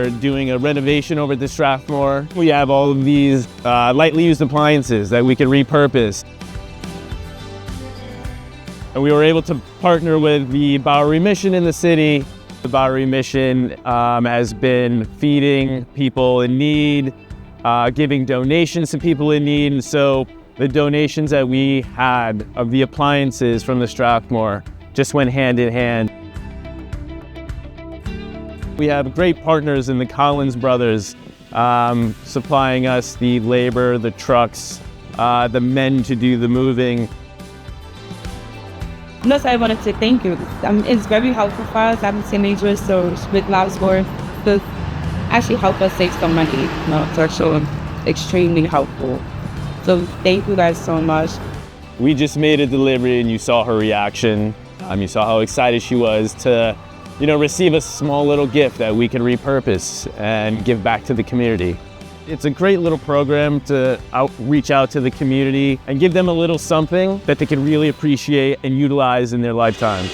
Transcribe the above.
we're doing a renovation over at the Strathmore. We have all of these lightly used appliances that we can repurpose. And we were able to partner with the Bowery Mission in the city. The Bowery Mission has been feeding people in need, giving donations to people in need. And so the donations that we had of the appliances from the Strathmore just went hand in hand. We have great partners in the Collins brothers, supplying us the labor, the trucks, the men to do the moving. Plus, I wanted to thank you. It's very helpful for us as teenagers, so with Loudsworth, to actually help us save some money. It's actually extremely helpful. So thank you guys so much. We just made a delivery and you saw her reaction. You saw how excited she was to, receive a small little gift that we can repurpose and give back to the community. It's a great little program to reach out to the community and give them a little something that they can really appreciate and utilize in their lifetime.